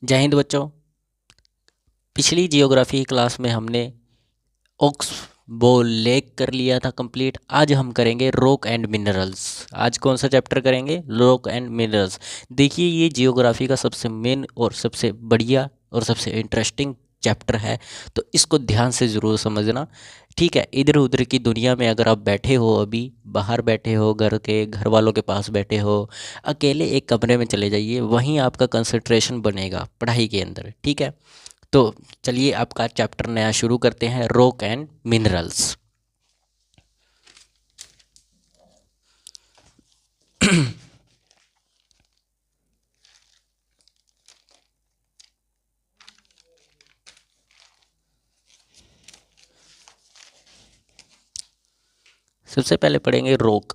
जय हिंद बच्चों। पिछली जियोग्राफी की क्लास में हमने ओक्स बोल लेक कर लिया था कंप्लीट। आज हम करेंगे रॉक एंड मिनरल्स। आज कौन सा चैप्टर करेंगे? Rock and minerals. देखिए, ये जियोग्राफी का सबसे मेन और सबसे बढ़िया और सबसे इंटरेस्टिंग चैप्टर है, तो इसको ध्यान से ज़रूर समझना। ठीक है, इधर उधर की दुनिया में अगर आप बैठे हो, अभी बाहर बैठे हो, घर वालों के पास बैठे हो, अकेले एक कमरे में चले जाइए, वहीं आपका कंसंट्रेशन बनेगा पढ़ाई के अंदर। ठीक है, तो चलिए आपका चैप्टर नया शुरू करते हैं, रॉक एंड मिनरल्स। सबसे पहले पढ़ेंगे रॉक।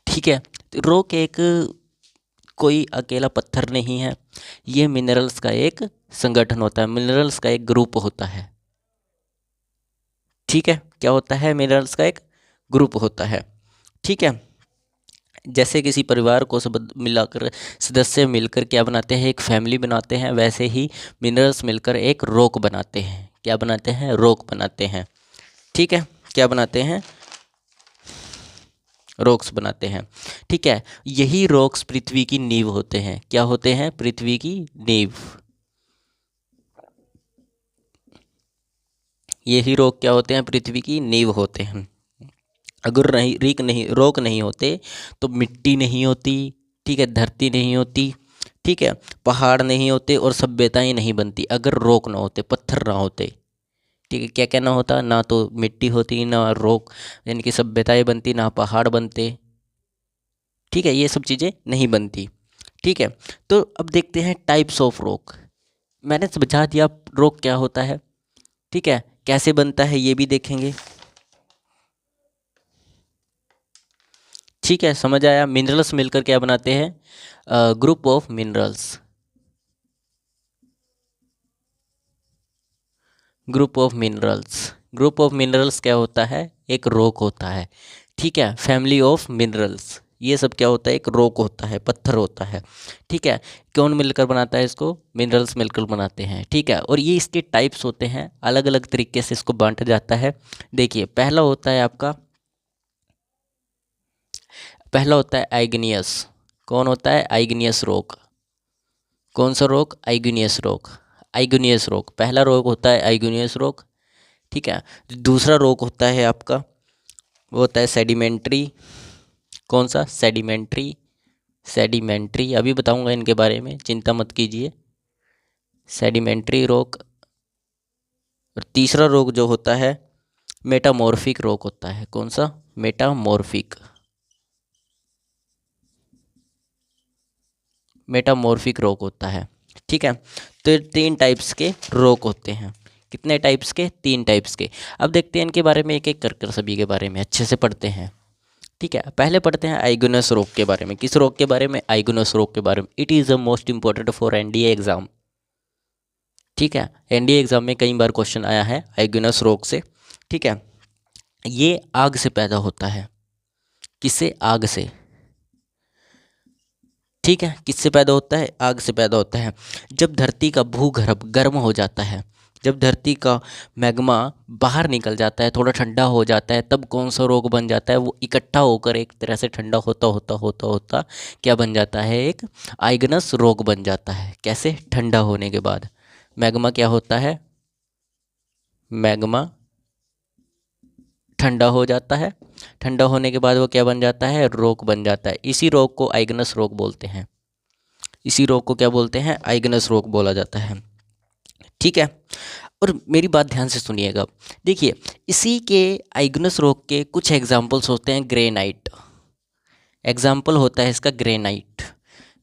ठीक है, तो रॉक एक कोई अकेला पत्थर नहीं है, ये मिनरल्स का एक संगठन होता है, मिनरल्स का एक ग्रुप होता है। ठीक है, क्या होता है? मिनरल्स का एक ग्रुप होता है। ठीक है, जैसे किसी परिवार को सब मिलाकर सदस्य मिलकर क्या बनाते हैं? एक फैमिली बनाते हैं, वैसे ही मिनरल्स मिलकर एक रॉक बनाते हैं। क्या बनाते हैं? रॉक बनाते हैं। ठीक है, क्या बनाते हैं? रॉक्स बनाते हैं। ठीक है, यही रॉक्स पृथ्वी की नींव होते हैं। क्या होते हैं? पृथ्वी की नींव। यही रॉक क्या होते हैं? पृथ्वी की नींव होते हैं। अगर नहीं रीक नहीं रॉक नहीं होते तो मिट्टी नहीं होती। ठीक है, धरती नहीं होती। ठीक है, पहाड़ नहीं होते और सभ्यताएं नहीं बनती अगर रॉक ना होते, पत्थर ना होते। ठीक है, क्या क्या ना होता? ना तो मिट्टी होती, ना रॉक यानी कि सभ्यताएं बनती, ना पहाड़ बनते। ठीक है, ये सब चीज़ें नहीं बनती। ठीक है, तो अब देखते हैं टाइप्स ऑफ रॉक। मैंने समझा दिया रॉक क्या होता है। ठीक है, कैसे बनता है ये भी देखेंगे। ठीक है, समझ आया। मिनरल्स मिलकर क्या बनाते हैं? Group of minerals. Group of minerals. Group of minerals क्या होता है? एक रॉक होता है। ठीक है, फैमिली ऑफ मिनरल्स, ये सब क्या होता है? एक रॉक होता है, पत्थर होता है। ठीक है, कौन मिलकर बनाता है इसको? मिनरल्स मिलकर बनाते हैं। ठीक है, और ये इसके टाइप्स होते हैं, अलग अलग तरीके से इसको बांटा जाता है। देखिए, पहला होता है आइग्नियस। कौन होता है? आइग्नियस रॉक। कौन सा रॉक? आइग्नियस रॉक। आइग्नियस रॉक पहला रॉक होता है, आइग्नियस रॉक। ठीक है, दूसरा रॉक होता है आपका, वो होता है सेडिमेंट्री। कौन सा? सेडिमेंट्री। सेडिमेंट्री अभी बताऊंगा इनके बारे में, चिंता मत कीजिए। Sedimentary rock. और तीसरा रॉक जो होता है, मेटामॉर्फिक रॉक होता है। कौन सा? मेटामॉर्फिक। मेटामॉर्फिक रॉक होता है। ठीक है, तो तीन टाइप्स के रॉक होते हैं। कितने टाइप्स के? तीन टाइप्स के। अब देखते हैं इनके बारे में, एक एक कर सभी के बारे में अच्छे से पढ़ते हैं। ठीक है, पहले पढ़ते हैं आइगोनस रॉक के बारे में। किस रॉक के बारे में? आइगोनस रॉक के बारे में। It is the most important for NDA exam. ठीक है, एनडीए एग्जाम में कई बार क्वेश्चन आया है आइगोनस रॉक से। ठीक है, ये आग से पैदा होता है। किससे? आग से। ठीक है, किससे पैदा होता है? आग से पैदा होता है। जब धरती का भूगर्भ गर्म हो जाता है, जब धरती का मैग्मा बाहर निकल जाता है, थोड़ा ठंडा हो जाता है, तब कौन सा रॉक बन जाता है? वो इकट्ठा होकर एक तरह से ठंडा होता होता होता होता क्या बन जाता है? एक आइगनस रॉक बन जाता है। कैसे? ठंडा होने के बाद मैग्मा क्या होता है? मैग्मा ठंडा हो जाता है। ठंडा होने के बाद वो क्या बन जाता है? रॉक बन जाता है। इसी रॉक को आइगनस रॉक बोलते हैं। इसी रॉक को क्या बोलते हैं? आइगनस रॉक बोला जाता है। ठीक है, और मेरी बात ध्यान से सुनिएगा। देखिए, इसी के आइगनस रॉक के कुछ एग्जाम्पल्स होते हैं। ग्रेनाइट एग्जाम्पल होता है इसका, ग्रेनाइट।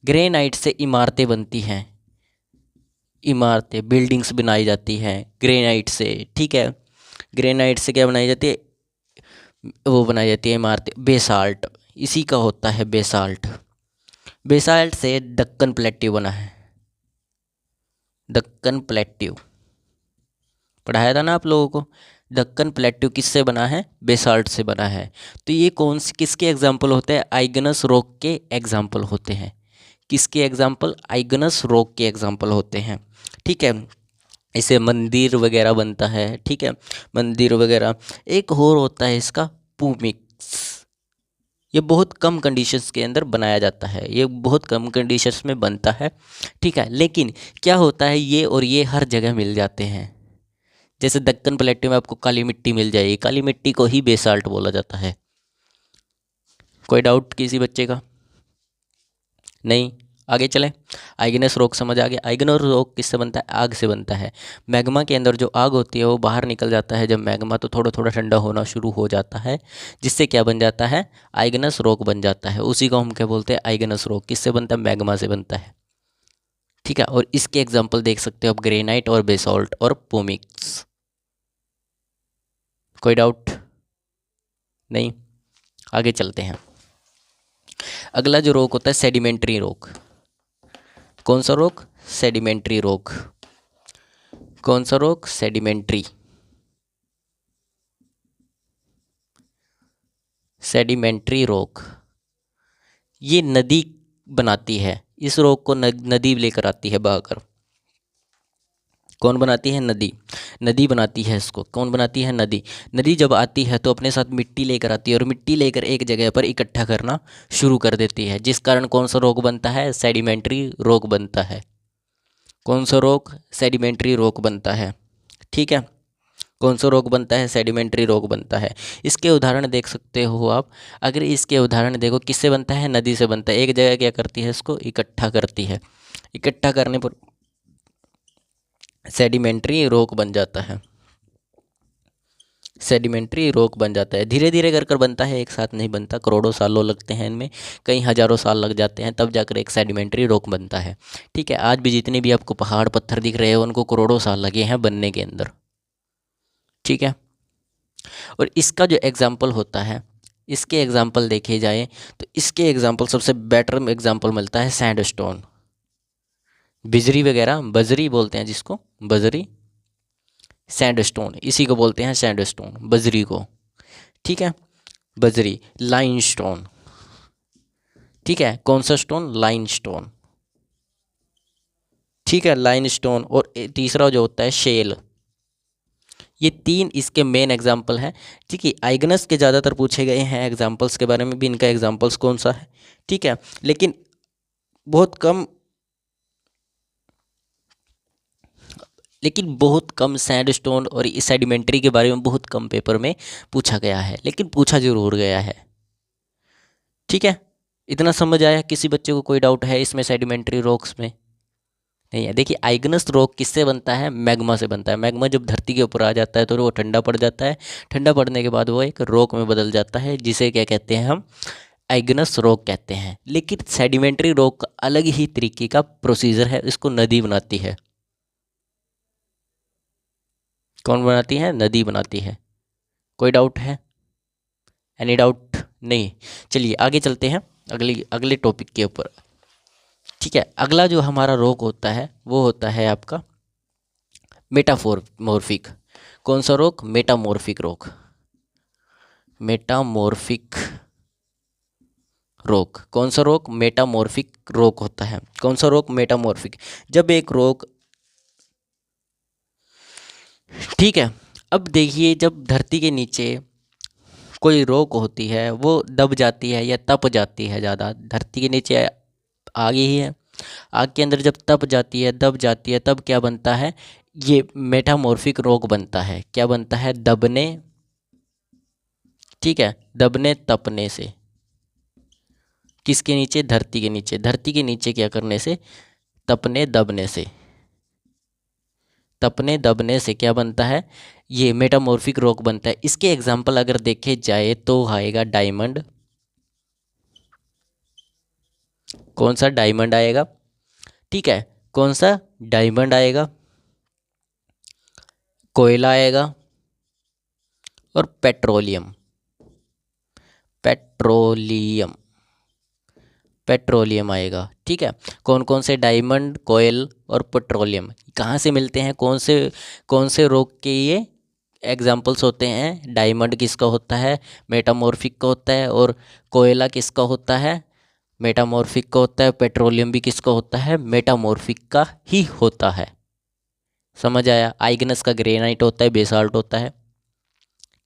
ग्रेनाइट से इमारतें बनती हैं, इमारतें, बिल्डिंग्स बनाई जाती हैं ग्रेनाइट से। ठीक है, ग्रेनाइट से क्या बनाई जाती है? वो बनाई जाती है इमारतें। बेसाल्ट, इसी का होता है बेसाल्ट। बेसाल्ट से दक्कन प्लेट्यू बना है। दक्कन प्लेट्यू पढ़ाया था ना आप लोगों को। दक्कन प्लेट्यू किससे बना है? बेसाल्ट से बना है। तो ये कौन सी किसके एग्जाम्पल होते हैं? आइगनस रॉक के एग्जाम्पल होते हैं। किसके एग्जाम्पल? आइगनस रॉक के एग्जाम्पल होते हैं। ठीक है, इसे मंदिर वगैरह बनता है। ठीक है, मंदिर वगैरह। एक और होता है इसका पूमिक्स। ये बहुत कम कंडीशंस के अंदर बनाया जाता है, ये बहुत कम कंडीशंस में बनता है। ठीक है, लेकिन क्या होता है, ये और ये हर जगह मिल जाते हैं। जैसे दक्कन प्लेट्यू में आपको काली मिट्टी मिल जाएगी, काली मिट्टी को ही बेसाल्ट बोला जाता है। कोई डाउट किसी बच्चे का? नहीं? आगे चलें। आइगनस रॉक समझ आ गया। आइगनस रॉक किससे बनता है? आग से बनता है। मैग्मा के अंदर जो आग होती है वो बाहर निकल जाता है जब मैग्मा तो थोड़ा थोड़ा ठंडा होना शुरू हो जाता है, जिससे क्या बन जाता है? आइगनस रॉक बन जाता है। उसी को हम क्या बोलते हैं? आइगनस रॉक। किससे बनता है? मैग्मा से बनता है। ठीक है, और इसके एग्जाम्पल देख सकते हो आप, ग्रेनाइट और बेसॉल्ट और पोमिक्स। कोई डाउट? नहीं? आगे चलते हैं। अगला जो रॉक होता है सेडिमेंट्री रॉक। कौन सा रॉक? Sedimentary rock. कौन सा रॉक? सेडिमेंट्री। सेडिमेंट्री रॉक ये नदी बनाती है। इस रॉक को नदी लेकर आती है बहाकर। कौन बनाती है? नदी। नदी बनाती है इसको। कौन बनाती है? नदी। नदी जब आती है तो अपने साथ मिट्टी लेकर आती है और मिट्टी लेकर एक जगह पर इकट्ठा करना शुरू कर देती है, जिस कारण कौन सा रॉक बनता है? सेडिमेंट्री रॉक बनता है। कौन सा रॉक? सेडिमेंट्री रॉक बनता है। ठीक है, कौन सा रॉक बनता है? सेडिमेंट्री रॉक बनता है। इसके उदाहरण देख सकते हो आप। अगर इसके उदाहरण देखो, किससे बनता है? नदी से बनता है। एक जगह क्या करती है? इसको इकट्ठा करती है। इकट्ठा करने पर सेडिमेंट्री रॉक बन जाता है। सेडिमेंट्री रॉक बन जाता है। धीरे धीरे कर कर बनता है, एक साथ नहीं बनता। करोड़ों सालों लगते हैं इनमें, कई हजारों साल लग जाते हैं, तब जाकर एक सेडिमेंट्री रॉक बनता है। ठीक है, आज भी जितने भी आपको पहाड़ पत्थर दिख रहे हैं उनको करोड़ों साल लगे हैं बनने के अंदर। ठीक है, और इसका जो एग्जाम्पल होता है, इसके एग्जाम्पल देखे जाए तो इसके एग्जाम्पल सबसे बेटर एग्जाम्पल मिलता है सैंडस्टोन। बिजरी वगैरह, बजरी बोलते हैं जिसको, बजरी। सैंडस्टोन, इसी को बोलते हैं सैंडस्टोन, बजरी को। ठीक है, बजरी। लाइमस्टोन। ठीक है, कौन सा स्टोन? लाइमस्टोन। ठीक है, लाइमस्टोन। और तीसरा जो होता है शेल। ये तीन इसके मेन एग्जाम्पल हैं। ठीक है, आइगनस के ज़्यादातर पूछे गए हैं एग्जाम्पल्स के बारे में भी, इनका एग्जाम्पल्स कौन सा है। ठीक है, लेकिन बहुत कम सैंडस्टोन और इस सेडिमेंट्री के बारे में बहुत कम पेपर में पूछा गया है, लेकिन पूछा जरूर गया है। ठीक है, इतना समझ आया? किसी बच्चे को कोई डाउट है इसमें सेडिमेंट्री रॉक्स में? नहीं है। देखिए, आइगनस रॉक किससे बनता है? मैग्मा से बनता है। मैग्मा जब धरती के ऊपर आ जाता है तो वो ठंडा पड़ जाता है। ठंडा पड़ने के बाद वो एक रॉक में बदल जाता है, जिसे क्या कहते हैं हम? आइगनस रॉक कहते हैं। लेकिन सेडिमेंट्री रॉक का अलग ही तरीके का प्रोसीजर है, इसको नदी बनाती है। कौन बनाती है? नदी बनाती है। कोई डाउट है? Any doubt? नहीं? चलिए आगे चलते हैं अगले टॉपिक के ऊपर। ठीक है, अगला जो हमारा रॉक होता है वो होता है आपका मेटामॉर्फिक। कौन सा rock? Metamorphic rock. Metamorphic rock. कौन सा रॉक? मेटामॉर्फिक रॉक होता है। कौन सा रॉक? मेटामॉर्फिक। जब एक रॉक, ठीक है, अब देखिए, जब धरती के नीचे कोई रॉक होती है वो दब जाती है या तप जाती है ज़्यादा, धरती के नीचे आग ही है, आग के अंदर जब तप जाती है, दब जाती है, तब क्या बनता है? ये मेटामॉर्फिक रॉक बनता है। क्या बनता है? दबने, ठीक है, दबने तपने से। किसके नीचे? धरती के नीचे। धरती के नीचे क्या करने से? तपने दबने से। तपने दबने से क्या बनता है? ये मेटामॉर्फिक रॉक बनता है। इसके एग्जाम्पल अगर देखे जाए तो आएगा डायमंड। कौन सा? डायमंड आएगा। ठीक है, कौन सा? डायमंड आएगा, कोयला आएगा और पेट्रोलियम। पेट्रोलियम, पेट्रोलियम आएगा। ठीक है, कौन कौन से? डायमंड, कोयल और पेट्रोलियम। कहाँ से मिलते हैं? कौन से रॉक के ये एग्जाम्पल्स होते हैं, डायमंड किसका होता है, मेटामॉर्फिक का होता है, और कोयला किसका होता है, मेटामॉर्फिक का होता है, पेट्रोलियम भी किसका होता है, मेटामॉर्फिक का ही होता है। समझ आया। आइग्नस का ग्रेनाइट होता है, बेसाल्ट होता है।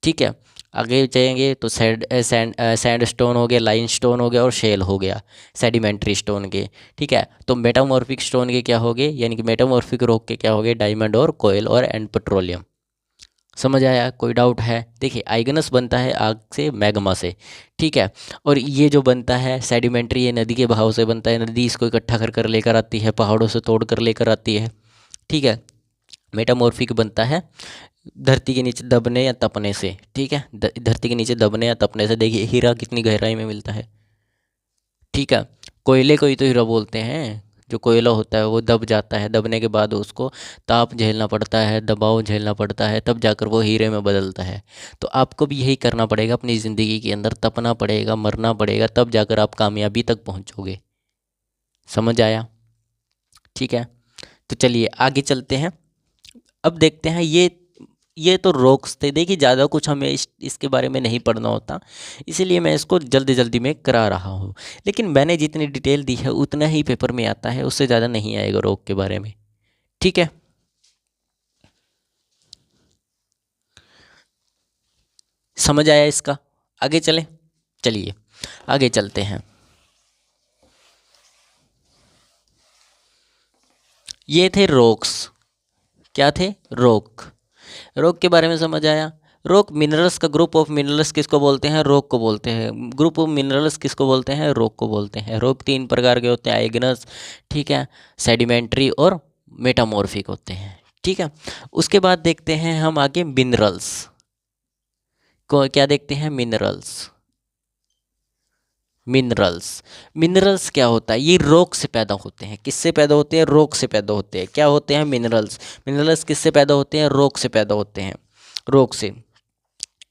ठीक है, आगे जाएंगे तो सैंड स्टोन हो गया, लाइन स्टोन हो गया, और शेल हो गया सेडिमेंट्री स्टोन के। ठीक है, तो मेटामॉर्फिक स्टोन के क्या हो गए, यानी कि मेटामॉर्फिक रॉक के क्या हो गए, डायमंड और कोयल और एंड पेट्रोलियम। समझ आया, कोई डाउट है। देखिए आइगनस बनता है आग से, मैग्मा से। ठीक है, और ये जो बनता है सेडिमेंट्री, ये नदी के बहाव से बनता है। नदी इसको इकट्ठा कर कर लेकर आती है, पहाड़ों से तोड़ कर लेकर आती है। ठीक है, मेटामॉर्फिक बनता है धरती के नीचे दबने या तपने से। ठीक है, धरती के नीचे दबने या तपने से। देखिए हीरा कितनी गहराई में मिलता है। ठीक है, कोयले को ही तो हीरा बोलते हैं। जो कोयला होता है वो दब जाता है, दबने के बाद उसको ताप झेलना पड़ता है, दबाव झेलना पड़ता है, तब जाकर वो हीरे में बदलता है। तो आपको भी यही करना पड़ेगा अपनी ज़िंदगी के अंदर, तपना पड़ेगा, मरना पड़ेगा, तब जाकर आप कामयाबी तक पहुंचोगे। समझ आया। ठीक है, तो चलिए आगे चलते हैं। अब देखते हैं ये तो रॉक्स थे। देखिए ज़्यादा कुछ हमें इसके बारे में नहीं पढ़ना होता, इसीलिए मैं इसको जल्दी जल्दी में करा रहा हूँ। लेकिन मैंने जितनी डिटेल दी है उतना ही पेपर में आता है, उससे ज़्यादा नहीं आएगा रॉक के बारे में। ठीक है, समझ आया इसका। आगे चलें, चलिए आगे चलते हैं। ये थे रॉक्स। क्या थे, रॉक। रॉक के बारे में समझ आया। रॉक मिनरल्स का ग्रुप ऑफ मिनरल्स किसको बोलते हैं, रॉक को बोलते हैं। ग्रुप ऑफ मिनरल्स किसको बोलते हैं, रॉक को बोलते हैं। रॉक तीन प्रकार के होते हैं, आइगनस, ठीक है, सेडिमेंट्री और मेटामॉर्फिक होते हैं। ठीक है, उसके बाद देखते हैं हम आगे मिनरल्स को। क्या देखते हैं, मिनरल्स। मिनरल्स, मिनरल्स क्या होता है, ये रॉक से पैदा होते हैं। किससे पैदा होते हैं, रॉक से पैदा होते हैं। क्या होते हैं, मिनरल्स। मिनरल्स किससे पैदा होते हैं, रॉक से पैदा होते हैं, रॉक से।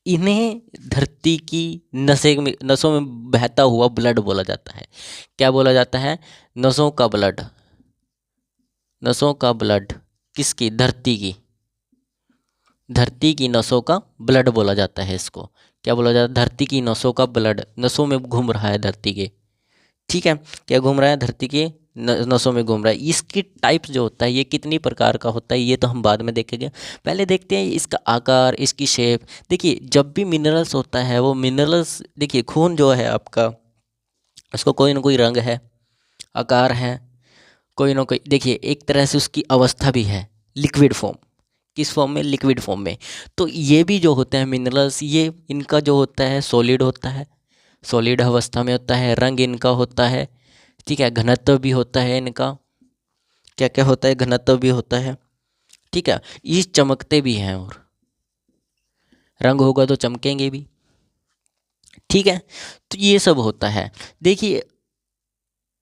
इन्हें धरती की नसों में बहता हुआ ब्लड बोला जाता है। क्या बोला जाता है, नसों का ब्लड। नसों का ब्लड किसकी, धरती की। धरती की नसों का ब्लड बोला जाता है इसको। क्या बोला जाता है, धरती की नसों का ब्लड। नसों में घूम रहा है धरती के। ठीक है, क्या घूम रहा है, धरती के नसों में घूम रहा है। इसकी टाइप्स जो होता है, ये कितनी प्रकार का होता है, ये तो हम बाद में देखेंगे। पहले देखते हैं इसका आकार, इसकी शेप। देखिए जब भी मिनरल्स होता है, वो मिनरल्स, देखिए खून जो है आपका, उसको कोई ना कोई रंग है, आकार है, कोई ना कोई। देखिए एक तरह से उसकी अवस्था भी है, लिक्विड फॉर्म। किस फॉर्म में, लिक्विड फॉर्म में। तो ये भी जो होते हैं मिनरल्स, ये इनका जो होता है सॉलिड होता है, सॉलिड अवस्था में होता है। रंग इनका होता है, ठीक है, घनत्व भी होता है इनका। क्या क्या होता है, घनत्व भी होता है। ठीक है, ये चमकते भी हैं, और रंग होगा तो चमकेंगे भी। ठीक है, तो ये सब होता है। देखिए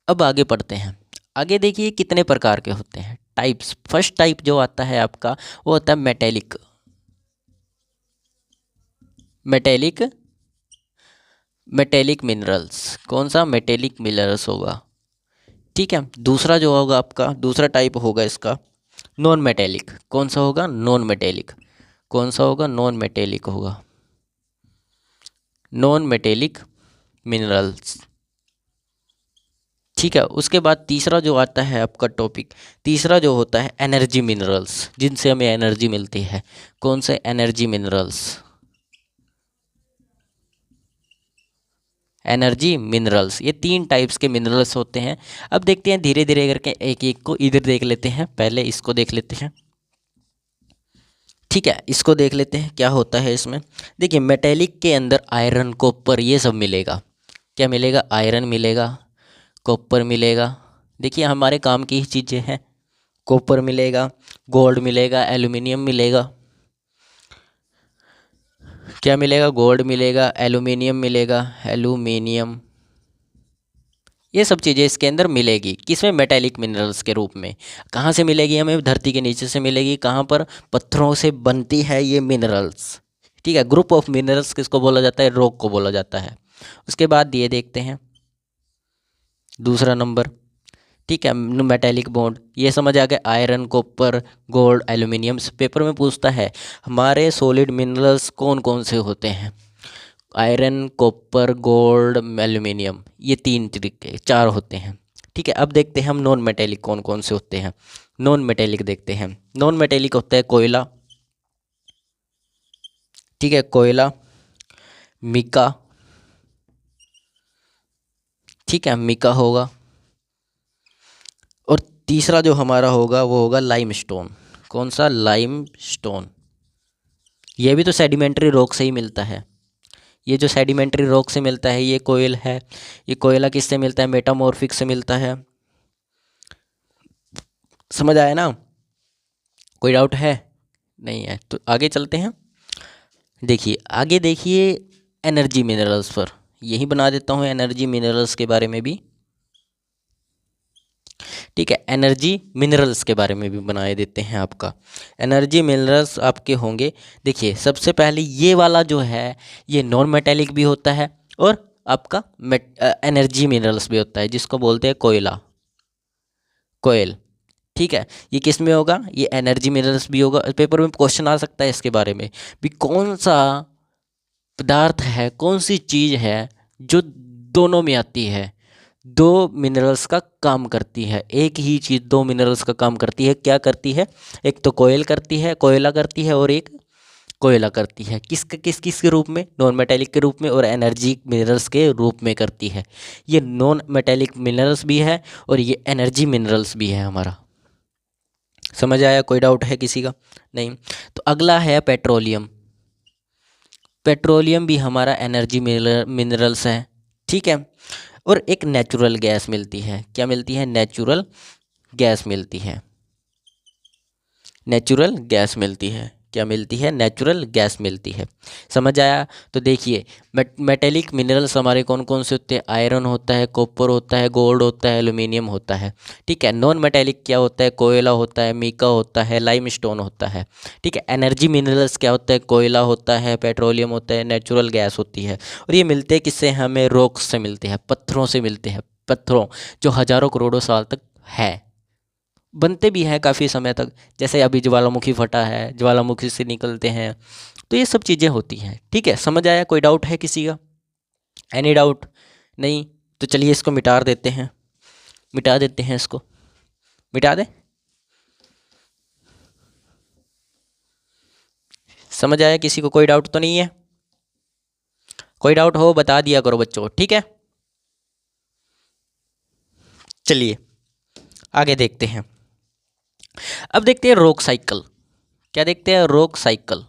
अब आगे पढ़ते हैं। आगे देखिए कितने प्रकार के होते हैं, टाइप्स। फर्स्ट टाइप जो आता है आपका, वो होता है मेटेलिक। Metallic, metallic minerals. कौन सा, मेटेलिक मिनरल्स होगा। ठीक है, दूसरा जो होगा आपका, दूसरा टाइप होगा इसका नॉन मेटेलिक। कौन सा होगा, नॉन मेटेलिक। कौन सा होगा, नॉन मेटेलिक होगा, नॉन मेटेलिक मिनरल्स। ठीक है, उसके बाद तीसरा जो आता है आपका टॉपिक, तीसरा जो होता है एनर्जी मिनरल्स, जिनसे हमें एनर्जी मिलती है। कौन से, एनर्जी मिनरल्स। एनर्जी मिनरल्स, ये तीन टाइप्स के मिनरल्स होते हैं। अब देखते हैं धीरे धीरे करके एक एक को। इधर देख लेते हैं, पहले इसको देख लेते हैं। ठीक है, इसको देख लेते हैं क्या होता है इसमें। देखिए मेटेलिक के अंदर आयरन, कॉपर, ये सब मिलेगा। क्या मिलेगा, आयरन मिलेगा, कॉपर मिलेगा। देखिए हमारे काम की ही चीज़ें हैं। कॉपर मिलेगा, गोल्ड मिलेगा, एल्यूमिनियम मिलेगा। क्या मिलेगा, गोल्ड मिलेगा, एल्यूमिनियम मिलेगा, एल्यूमिनियम। ये सब चीज़ें इसके अंदर मिलेगी, किसमें, मेटेलिक मिनरल्स के रूप में। कहाँ से मिलेगी हमें, धरती के नीचे से मिलेगी। कहाँ पर, पत्थरों से बनती है ये मिनरल्स। ठीक है, ग्रुप ऑफ मिनरल्स किसको बोला जाता है, रॉक को बोला जाता है। उसके बाद ये देखते हैं दूसरा नंबर, ठीक है, मेटेलिक बॉन्ड ये समझ आ गया। Iron, copper, gold, aluminium. Paper में पूछता है हमारे सॉलिड मिनरल्स कौन कौन से होते हैं। आयरन, कॉपर, गोल्ड, एल्यूमिनियम, ये तीन तरीके चार होते हैं। ठीक है, अब देखते हैं हम नॉन मेटेलिक कौन कौन से होते हैं। नॉन मेटेलिक देखते हैं। नॉन मेटेलिक होता है कोयला, ठीक है, कोयला, मिका, ठीक है, मिका होगा। और तीसरा जो हमारा होगा वो होगा लाइमस्टोन। कौन सा? लाइमस्टोन। ये भी तो सेडिमेंट्री रॉक से ही मिलता है। ये जो सेडिमेंट्री रॉक से मिलता है ये कोयल है। ये कोयला किससे मिलता है? मेटामॉर्फिक से मिलता है। समझ आया ना? कोई डाउट है? नहीं है तो आगे चलते हैं। देखिए आगे देखिए एनर्जी मिनरल्स पर, यही बना देता हूँ एनर्जी मिनरल्स के बारे में भी। ठीक है, एनर्जी मिनरल्स के बारे में भी बनाए देते हैं आपका। एनर्जी मिनरल्स आपके होंगे, देखिए सबसे पहले ये वाला जो है ये नॉन मेटेलिक भी होता है और आपका एनर्जी मिनरल्स भी होता है, जिसको बोलते हैं कोयला, कोयल। ठीक है, ये किस में होगा? ये एनर्जी मिनरल्स भी होगा। पेपर में क्वेश्चन आ सकता है इसके बारे में भी, कौन सा पदार्थ है, कौन सी चीज़ है जो दोनों में आती है, दो मिनरल्स का काम करती है। एक ही चीज़ दो मिनरल्स का काम करती है। क्या करती है? एक तो कोयल करती है, कोयला करती है, और एक कोयला करती है। किस किस के रूप में? नॉन मेटेलिक के रूप में और एनर्जी मिनरल्स के रूप में करती है। ये नॉन मेटेलिक मिनरल्स भी है और ये एनर्जी मिनरल्स भी है हमारा। समझ आया? कोई डाउट है किसी का? नहीं। तो अगला है पेट्रोलियम। पेट्रोलियम भी हमारा एनर्जी मिनरल्स है। ठीक है, और एक नेचुरल गैस मिलती है। क्या मिलती है? नेचुरल गैस मिलती है। नेचुरल गैस मिलती है। क्या मिलती है? नेचुरल गैस मिलती है। समझ आया? तो देखिए मेटेलिक मिनरल्स हमारे कौन कौन से होते हैं? आयरन होता है, कॉपर होता है, गोल्ड होता है, एल्यूमिनियम होता है। ठीक है, नॉन मेटेलिक क्या होता है? कोयला होता है, मिका होता है, लाइमस्टोन होता है। ठीक है, एनर्जी मिनरल्स क्या होता है? कोयला होता है, पेट्रोलियम होता है, नेचुरल गैस होती है। और ये मिलते हैं किससे? हमें रॉक्स से मिलते हैं, पत्थरों से मिलते हैं। पत्थरों जो हज़ारों करोड़ों साल तक है, बनते भी हैं काफ़ी समय तक। जैसे अभी ज्वालामुखी फटा है, ज्वालामुखी से निकलते हैं, तो ये सब चीज़ें होती हैं। ठीक है, समझ आया? कोई डाउट है किसी का? Any doubt? नहीं तो चलिए इसको मिटा देते हैं, मिटा देते हैं इसको, मिटा दें। समझ आया किसी को? कोई डाउट तो नहीं है? कोई डाउट हो बता दिया करो बच्चों, ठीक है। चलिए आगे देखते हैं। अब देखते हैं रॉक साइकिल। क्या देखते हैं? Rock cycle.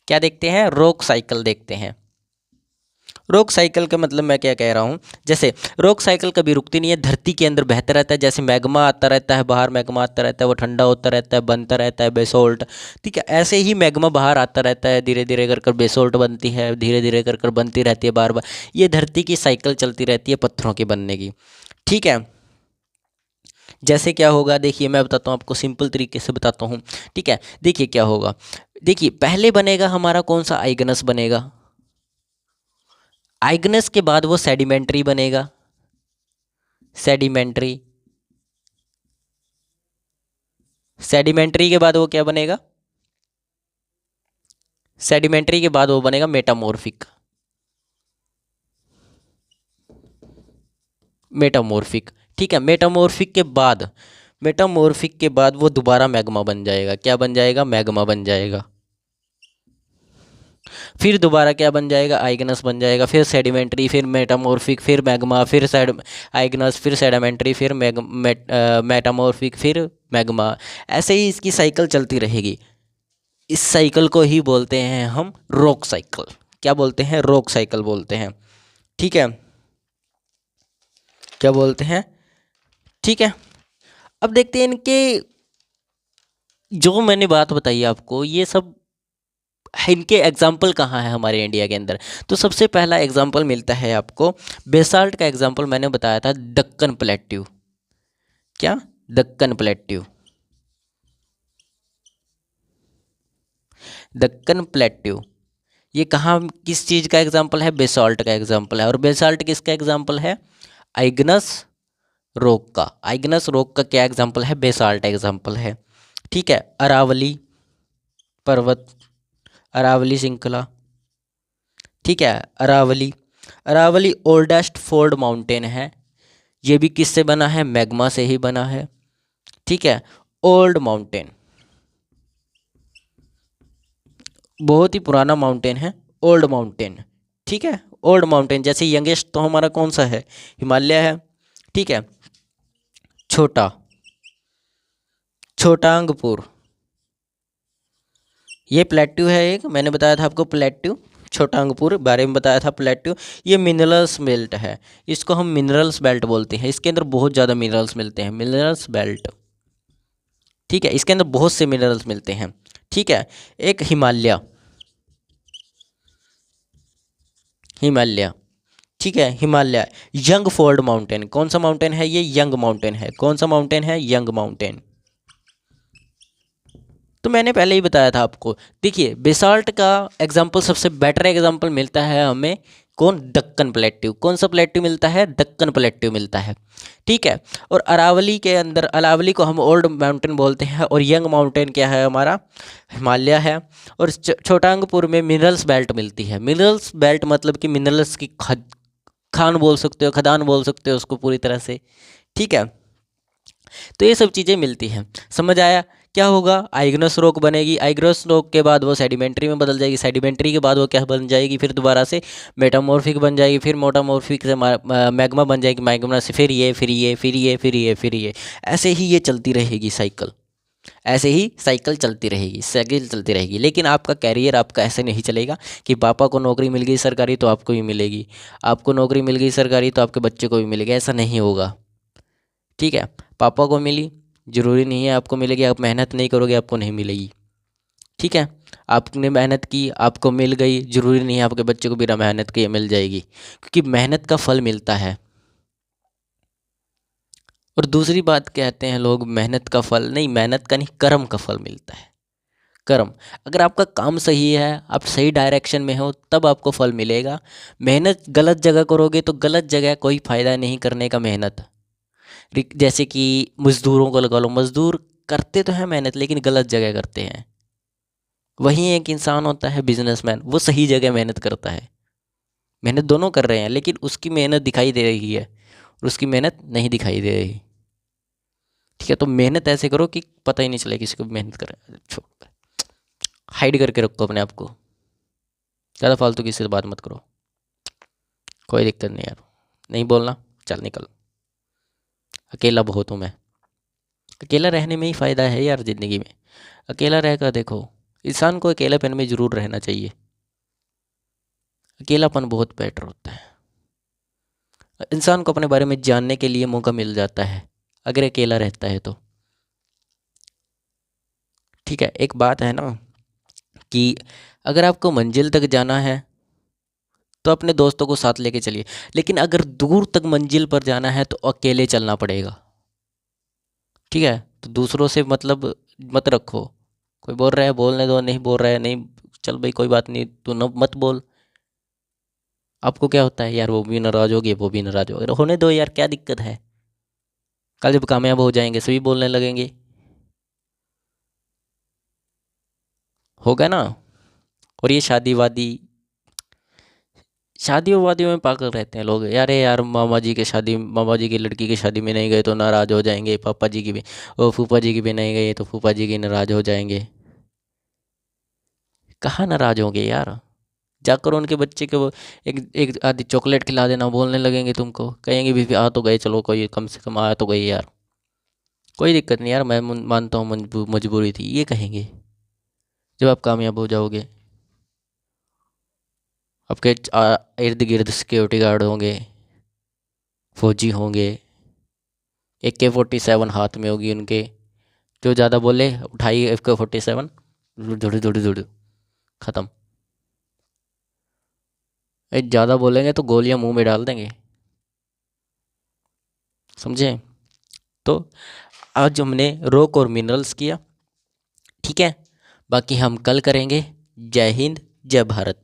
क्या देखते हैं? रॉक साइकिल देखते हैं। रॉक साइकिल का मतलब मैं क्या कह रहा हूँ, जैसे रॉक साइकिल कभी रुकती नहीं है, धरती के अंदर बहता रहता है। जैसे मैग्मा आता रहता है बाहर, मैग्मा आता रहता है, वो ठंडा होता रहता है, बनता रहता है बेसोल्ट। ठीक है, ऐसे ही मैग्मा बाहर आता रहता है, धीरे धीरे कर कर बेसोल्ट बनती है, धीरे धीरे कर कर बनती रहती है बार बार। ये धरती की साइकिल चलती रहती है पत्थरों के बनने की। ठीक है, जैसे क्या होगा देखिए, मैं बताता हूँ आपको, सिंपल तरीके से बताता हूँ। ठीक है, देखिए क्या होगा। देखिए पहले बनेगा हमारा कौन सा? आइगनस बनेगा। आइगनस के बाद वो सेडिमेंट्री बनेगा, सेडिमेंट्री। सेडिमेंट्री के बाद वो क्या बनेगा? सेडिमेंट्री के बाद वो बनेगा मेटामॉर्फिक। मेटामॉर्फिक, ठीक है। मेटामॉर्फिक के बाद वो दोबारा मैग्मा बन जाएगा। क्या बन जाएगा? मैग्मा बन जाएगा। फिर दोबारा क्या बन जाएगा? आइगनस बन जाएगा, फिर सेडिमेंट्री, फिर मेटामॉर्फिक, फिर मैग्मा, फिर आइगनस, फिर सेडिमेंट्री, फिर मेटामॉर्फिक, फिर मैग्मा। ऐसे ही इसकी साइकिल चलती रहेगी। इस साइकिल को ही बोलते हैं हम रॉक साइकिल। क्या बोलते हैं? रॉक साइकिल बोलते हैं। ठीक है, क्या बोलते हैं? ठीक है, अब देखते हैं इनके, जो मैंने बात बताई आपको, ये सब इनके एग्जाम्पल कहाँ है हमारे इंडिया के अंदर। तो सबसे पहला एग्जाम्पल मिलता है आपको, बेसाल्ट का एग्जाम्पल मैंने बताया था, दक्कन प्लेट्यू। क्या? दक्कन प्लेट्यू। दक्कन प्लेट्यू ये कहाँ, किस चीज़ का एग्जाम्पल है? बेसाल्ट का एग्जाम्पल है। और बेसाल्ट किसका एग्जाम्पल है? आइगनस रॉक का, आइग्नस रॉक का क्या एग्जाम्पल है? बेसाल्ट एग्जाम्पल है। ठीक है, अरावली पर्वत, अरावली श्रृंखला। ठीक है, Aravalli, Aravalli oldest fold mountain है। ये भी किससे बना है? मैग्मा से ही बना है। ठीक है, ओल्ड माउंटेन, बहुत ही पुराना माउंटेन है, ओल्ड माउंटेन। ठीक है, ओल्ड माउंटेन। जैसे यंगेस्ट तो हमारा कौन सा है? हिमालय है। ठीक है, छोटा, छोटांगपुर, ये प्लेट्यू है एक, मैंने बताया था आपको प्लेट्यू, छोटांगपुर बारे में बताया था प्लेट्यू। ये मिनरल्स बेल्ट है, इसको हम मिनरल्स बेल्ट बोलते हैं। इसके अंदर बहुत ज़्यादा मिनरल्स मिलते हैं, मिनरल्स बेल्ट। ठीक है, इसके अंदर बहुत से मिनरल्स मिलते हैं। ठीक है, एक हिमालय, हिमालय। ठीक है, हिमालय, यंग फोल्ड माउंटेन, कौन सा माउंटेन है ये? यंग माउंटेन है। कौन सा माउंटेन है? Young mountain. तो मैंने पहले ही बताया था आपको। देखिए, बेसाल्ट का एग्जाम्पल, सबसे बेटर एग्जाम्पल मिलता है हमें कौन? दक्कन प्लेट्यू। कौन सा प्लेट्यू मिलता है? दक्कन प्लेट्यू मिलता है। ठीक है, और अरावली के अंदर, अरावली को हम ओल्ड माउंटेन बोलते हैं, और यंग माउंटेन क्या है हमारा? हिमालय है। और छोटांगपुर में मिनरल्स बेल्ट मिलती है। मिनरल्स बेल्ट मतलब कि मिनरल्स की खान बोल सकते हो, खदान बोल सकते हो उसको पूरी तरह से। ठीक है, तो ये सब चीज़ें मिलती हैं। समझ आया? क्या होगा? आइग्नस रॉक बनेगी, आइग्नस रॉक के बाद वो सेडिमेंट्री में बदल जाएगी, सेडिमेंट्री के बाद वो क्या बन जाएगी? फिर दोबारा से मेटामॉर्फिक बन जाएगी, फिर मोटामॉर्फिक से मैग्मा बन जाएगी, मैग्मा से फिर ये, फिर ये, फिर ये, फिर ये, फिर ये, ऐसे ही ये चलती रहेगी साइकिल। ऐसे ही साइकिल चलती रहेगी, साइकिल चलती रहेगी। लेकिन आपका कैरियर आपका ऐसे नहीं चलेगा कि पापा को नौकरी मिल गई सरकारी तो आपको भी मिलेगी, आपको नौकरी मिल गई सरकारी तो आपके बच्चे को भी मिलेगी। ऐसा नहीं होगा। ठीक है, पापा को मिली, ज़रूरी नहीं है आपको मिलेगी। आप मेहनत नहीं करोगे आपको नहीं मिलेगी। ठीक है, आपने मेहनत की आपको मिल गई, ज़रूरी नहीं है आपके बच्चे को बिना मेहनत के मिल जाएगी, क्योंकि मेहनत का फल मिलता है। और दूसरी बात कहते हैं लोग, मेहनत का फल नहीं, मेहनत का नहीं, कर्म का फल मिलता है। कर्म, अगर आपका काम सही है, आप सही डायरेक्शन में हो, तब आपको फल मिलेगा। मेहनत गलत जगह करोगे तो गलत जगह कोई फ़ायदा नहीं करने का। मेहनत जैसे कि मज़दूरों को लगा लो, मज़दूर करते तो हैं मेहनत लेकिन गलत जगह करते हैं। वहीं एक इंसान होता है बिजनेसमैन, वो सही जगह मेहनत करता है। मेहनत दोनों कर रहे हैं लेकिन उसकी मेहनत दिखाई दे रही है और उसकी मेहनत नहीं दिखाई दे रही। ठीक है, तो मेहनत ऐसे करो कि पता ही नहीं चले किसी को मेहनत कर रहे हैं। हाइड करके रखो अपने आप को, ज़्यादा फालतू किसी से बात मत करो। कोई दिक्कत नहीं यार, नहीं बोलना, चल निकल। अकेला बहुत हूँ मैं, अकेला रहने में ही फ़ायदा है यार ज़िंदगी में। अकेला रहकर देखो, इंसान को अकेलापन में ज़रूर रहना चाहिए। अकेलापन बहुत बेटर होता है, इंसान को अपने बारे में जानने के लिए मौका मिल जाता है अगर अकेला रहता है तो। ठीक है, एक बात है ना कि अगर आपको मंजिल तक जाना है तो अपने दोस्तों को साथ लेके चलिए, लेकिन अगर दूर तक मंजिल पर जाना है तो अकेले चलना पड़ेगा। ठीक है, तो दूसरों से मतलब मत रखो। कोई बोल रहा है बोलने दो, नहीं बोल रहा है नहीं, चल भाई कोई बात नहीं, तू न मत बोल। आपको क्या होता है यार, वो भी नाराज़ हो गए, वो भी नाराज़ हो गए, होने दो यार, क्या दिक्कत है? कल जब कामयाब हो जाएंगे सभी बोलने लगेंगे, होगा ना। और ये शादी वादी, शादियों वादियों में पागल रहते हैं लोग यार। यार मामा जी के शादी, मामा जी की लड़की की शादी में नहीं गए तो नाराज़ हो जाएंगे, पापा जी की भी, और फूफा जी की भी नहीं गए तो फूफा जी की नाराज़ हो जाएंगे। कहाँ नाराज़ होंगे यार? जाकर उनके बच्चे को वो एक एक आधी चॉकलेट खिला देना, बोलने लगेंगे तुमको, कहेंगे भी आ तो गए, चलो कोई कम से कम आ तो गई यार, कोई दिक्कत नहीं यार, मैं मानता हूँ मजबूरी थी, ये कहेंगे। जब आप कामयाब हो जाओगे, आपके इर्द गिर्द सिक्योरिटी गार्ड होंगे, फौजी होंगे, AK-47 हाथ में होगी उनके, जो ज़्यादा बोले उठाई AK-47, धुड़ धुड़ धुड़, ख़त्म। ज़्यादा बोलेंगे तो गोलियां मुंह में डाल देंगे, समझे? तो आज हमने रॉक और मिनरल्स किया। ठीक है, बाकी हम कल करेंगे। जय हिंद, जय भारत।